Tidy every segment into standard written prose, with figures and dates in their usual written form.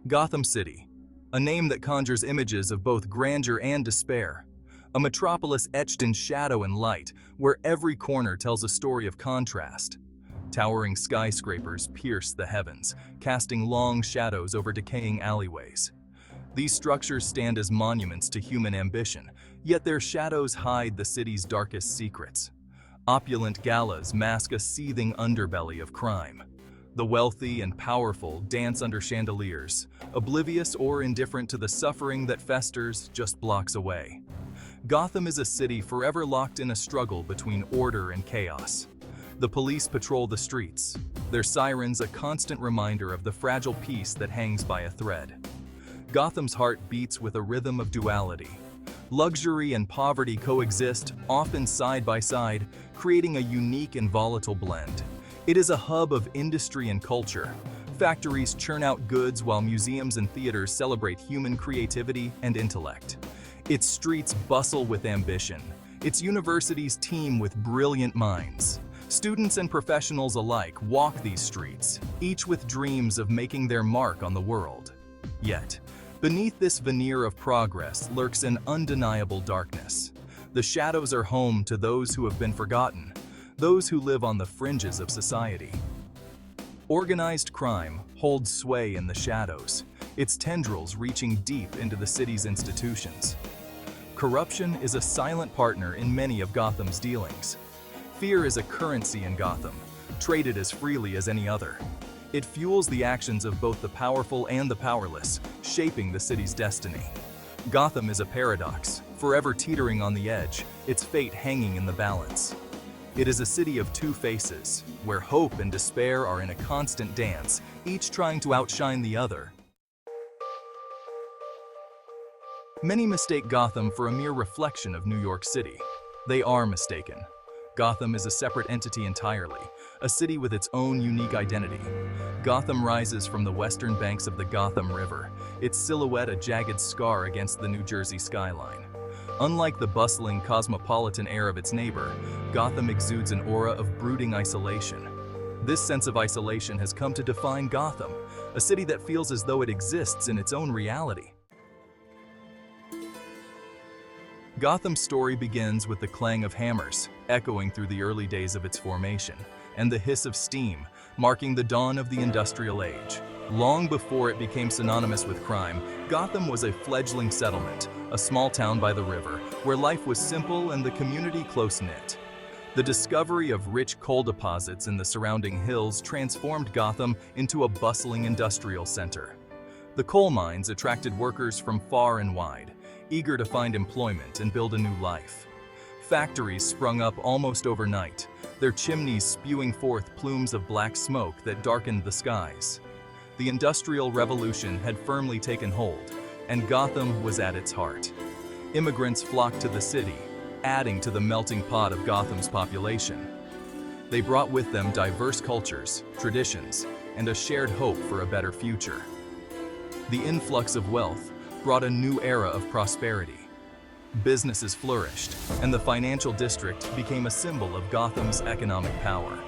Gotham City, a name that conjures images of both grandeur and despair. A metropolis etched in shadow and light, where every corner tells a story of contrast. Towering skyscrapers pierce the heavens, casting long shadows over decaying alleyways. These structures stand as monuments to human ambition, yet their shadows hide the city's darkest secrets. Opulent galas mask a seething underbelly of crime. The wealthy and powerful dance under chandeliers, oblivious or indifferent to the suffering that festers just blocks away. Gotham is a city forever locked in a struggle between order and chaos. The police patrol the streets, their sirens a constant reminder of the fragile peace that hangs by a thread. Gotham's heart beats with a rhythm of duality. Luxury and poverty coexist, often side by side, creating a unique and volatile blend. It is a hub of industry and culture. Factories churn out goods while museums and theaters celebrate human creativity and intellect. Its streets bustle with ambition. Its universities teem with brilliant minds. Students and professionals alike walk these streets, each with dreams of making their mark on the world. Yet, beneath this veneer of progress lurks an undeniable darkness. The shadows are home to those who have been forgotten, those who live on the fringes of society. Organized crime holds sway in the shadows, its tendrils reaching deep into the city's institutions. Corruption is a silent partner in many of Gotham's dealings. Fear is a currency in Gotham, traded as freely as any other. It fuels the actions of both the powerful and the powerless, shaping the city's destiny. Gotham is a paradox, forever teetering on the edge, its fate hanging in the balance. It is a city of two faces, where hope and despair are in a constant dance, each trying to outshine the other. Many mistake Gotham for a mere reflection of New York City. They are mistaken. Gotham is a separate entity entirely, a city with its own unique identity. Gotham rises from the western banks of the Gotham River, its silhouette a jagged scar against the New Jersey skyline. Unlike the bustling, cosmopolitan air of its neighbor, Gotham exudes an aura of brooding isolation. This sense of isolation has come to define Gotham, a city that feels as though it exists in its own reality. Gotham's story begins with the clang of hammers, echoing through the early days of its formation, and the hiss of steam, marking the dawn of the industrial age. Long before it became synonymous with crime, Gotham was a fledgling settlement, a small town by the river, where life was simple and the community close-knit. The discovery of rich coal deposits in the surrounding hills transformed Gotham into a bustling industrial center. The coal mines attracted workers from far and wide, eager to find employment and build a new life. Factories sprung up almost overnight, their chimneys spewing forth plumes of black smoke that darkened the skies. The Industrial Revolution had firmly taken hold, and Gotham was at its heart. Immigrants flocked to the city, adding to the melting pot of Gotham's population. They brought with them diverse cultures, traditions, and a shared hope for a better future. The influx of wealth brought a new era of prosperity. Businesses flourished, and the financial district became a symbol of Gotham's economic power.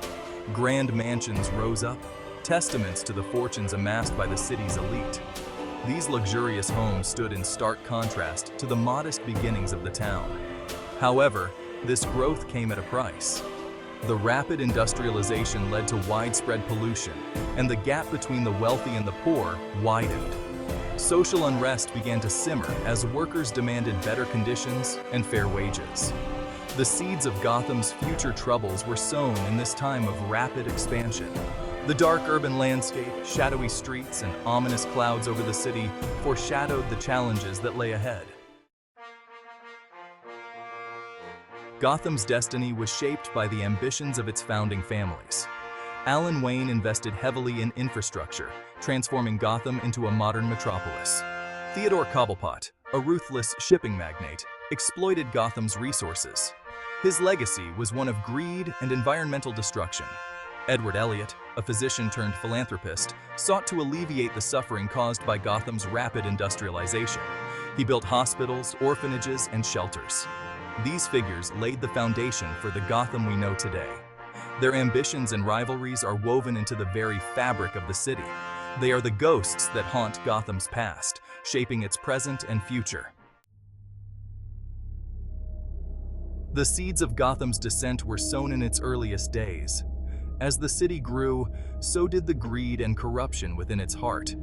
Grand mansions rose up, testaments to the fortunes amassed by the city's elite. These luxurious homes stood in stark contrast to the modest beginnings of the town. However, this growth came at a price. The rapid industrialization led to widespread pollution, and the gap between the wealthy and the poor widened. Social unrest began to simmer as workers demanded better conditions and fair wages. The seeds of Gotham's future troubles were sown in this time of rapid expansion. The dark urban landscape, shadowy streets, and ominous clouds over the city foreshadowed the challenges that lay ahead. Gotham's destiny was shaped by the ambitions of its founding families. Alan Wayne invested heavily in infrastructure, transforming Gotham into a modern metropolis. Theodore Cobblepot, a ruthless shipping magnate, exploited Gotham's resources. His legacy was one of greed and environmental destruction. Edward Elliot, a physician-turned-philanthropist, sought to alleviate the suffering caused by Gotham's rapid industrialization. He built hospitals, orphanages, and shelters. These figures laid the foundation for the Gotham we know today. Their ambitions and rivalries are woven into the very fabric of the city, They are the ghosts that haunt Gotham's past, shaping its present and future. The seeds of Gotham's descent were sown in its earliest days. As the city grew, so did the greed and corruption within its heart.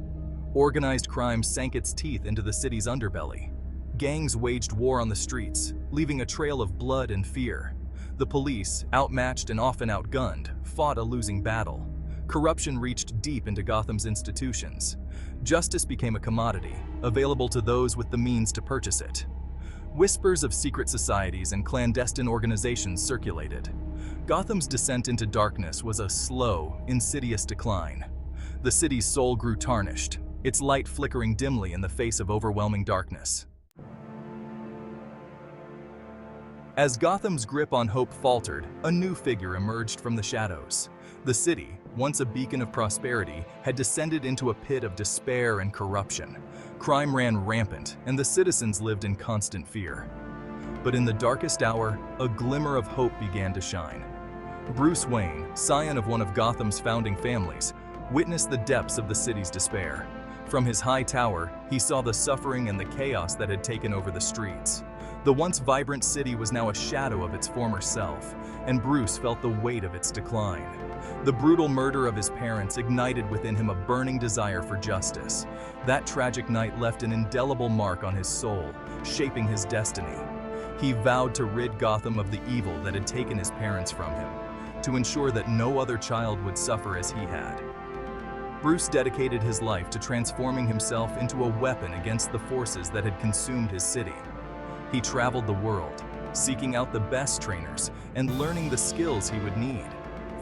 Organized crime sank its teeth into the city's underbelly. Gangs waged war on the streets, leaving a trail of blood and fear. The police, outmatched and often outgunned, fought a losing battle. Corruption reached deep into Gotham's institutions. Justice became a commodity, available to those with the means to purchase it. Whispers of secret societies and clandestine organizations circulated. Gotham's descent into darkness was a slow, insidious decline. The city's soul grew tarnished, its light flickering dimly in the face of overwhelming darkness. As Gotham's grip on hope faltered, a new figure emerged from the shadows. The city, once a beacon of prosperity, had descended into a pit of despair and corruption. Crime ran rampant, and the citizens lived in constant fear. But in the darkest hour, a glimmer of hope began to shine. Bruce Wayne, scion of one of Gotham's founding families, witnessed the depths of the city's despair. From his high tower, he saw the suffering and the chaos that had taken over the streets. The once vibrant city was now a shadow of its former self, and Bruce felt the weight of its decline. The brutal murder of his parents ignited within him a burning desire for justice. That tragic night left an indelible mark on his soul, shaping his destiny. He vowed to rid Gotham of the evil that had taken his parents from him, to ensure that no other child would suffer as he had. Bruce dedicated his life to transforming himself into a weapon against the forces that had consumed his city. He traveled the world, seeking out the best trainers and learning the skills he would need.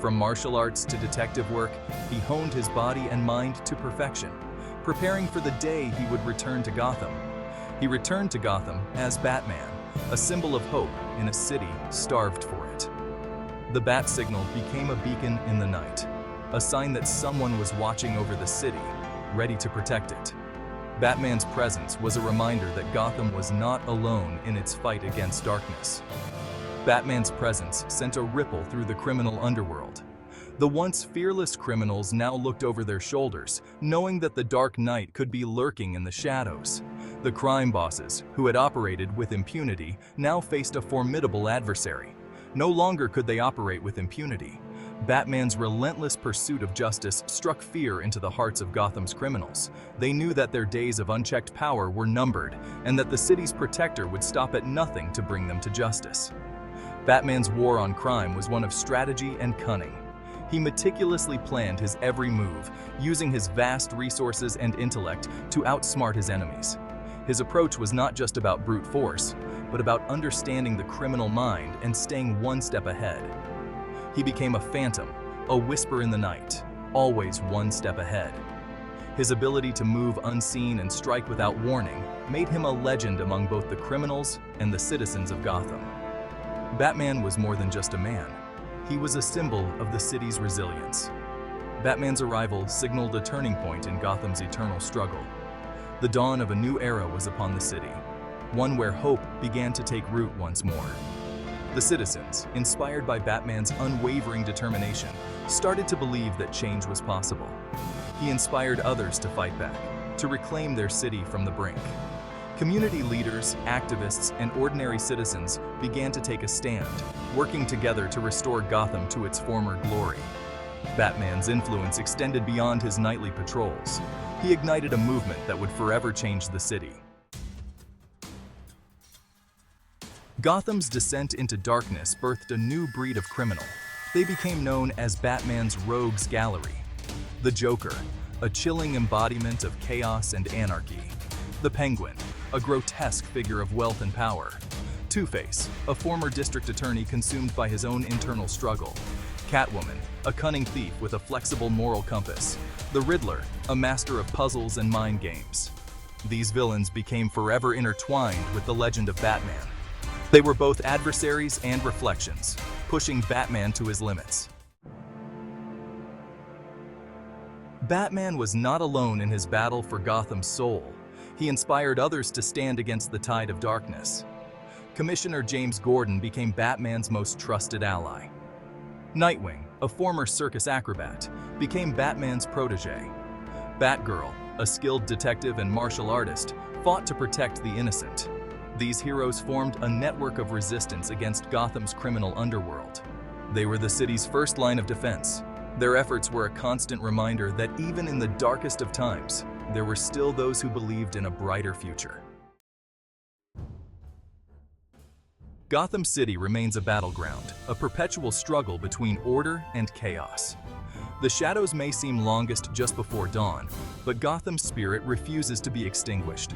From martial arts to detective work, he honed his body and mind to perfection, preparing for the day he would return to Gotham. He returned to Gotham as Batman, a symbol of hope in a city starved for it. The bat signal became a beacon in the night, a sign that someone was watching over the city, ready to protect it. Batman's presence was a reminder that Gotham was not alone in its fight against darkness. Batman's presence sent a ripple through the criminal underworld. The once fearless criminals now looked over their shoulders, knowing that the Dark Knight could be lurking in the shadows. The crime bosses, who had operated with impunity, now faced a formidable adversary. No longer could they operate with impunity. Batman's relentless pursuit of justice struck fear into the hearts of Gotham's criminals. They knew that their days of unchecked power were numbered, and that the city's protector would stop at nothing to bring them to justice. Batman's war on crime was one of strategy and cunning. He meticulously planned his every move, using his vast resources and intellect to outsmart his enemies. His approach was not just about brute force, but about understanding the criminal mind and staying one step ahead. He became a phantom, a whisper in the night, always one step ahead. His ability to move unseen and strike without warning made him a legend among both the criminals and the citizens of Gotham. Batman was more than just a man. He was a symbol of the city's resilience. Batman's arrival signaled a turning point in Gotham's eternal struggle. The dawn of a new era was upon the city, one where hope began to take root once more. The citizens, inspired by Batman's unwavering determination, started to believe that change was possible. He inspired others to fight back, to reclaim their city from the brink. Community leaders, activists, and ordinary citizens began to take a stand, working together to restore Gotham to its former glory. Batman's influence extended beyond his nightly patrols. He ignited a movement that would forever change the city. Gotham's descent into darkness birthed a new breed of criminal. They became known as Batman's Rogues Gallery. The Joker, a chilling embodiment of chaos and anarchy. The Penguin, a grotesque figure of wealth and power. Two-Face, a former district attorney consumed by his own internal struggle. Catwoman, a cunning thief with a flexible moral compass. The Riddler, a master of puzzles and mind games. These villains became forever intertwined with the legend of Batman. They were both adversaries and reflections, pushing Batman to his limits. Batman was not alone in his battle for Gotham's soul. He inspired others to stand against the tide of darkness. Commissioner James Gordon became Batman's most trusted ally. Nightwing, a former circus acrobat, became Batman's protege. Batgirl, a skilled detective and martial artist, fought to protect the innocent. These heroes formed a network of resistance against Gotham's criminal underworld. They were the city's first line of defense. Their efforts were a constant reminder that even in the darkest of times, there were still those who believed in a brighter future. Gotham City remains a battleground, a perpetual struggle between order and chaos. The shadows may seem longest just before dawn, but Gotham's spirit refuses to be extinguished.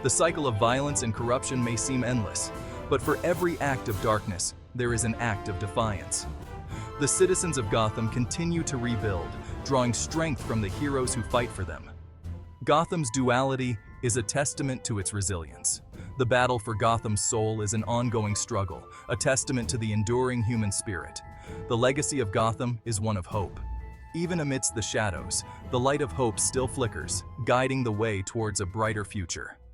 The cycle of violence and corruption may seem endless, but for every act of darkness, there is an act of defiance. The citizens of Gotham continue to rebuild, drawing strength from the heroes who fight for them. Gotham's duality is a testament to its resilience. The battle for Gotham's soul is an ongoing struggle, a testament to the enduring human spirit. The legacy of Gotham is one of hope. Even amidst the shadows, the light of hope still flickers, guiding the way towards a brighter future.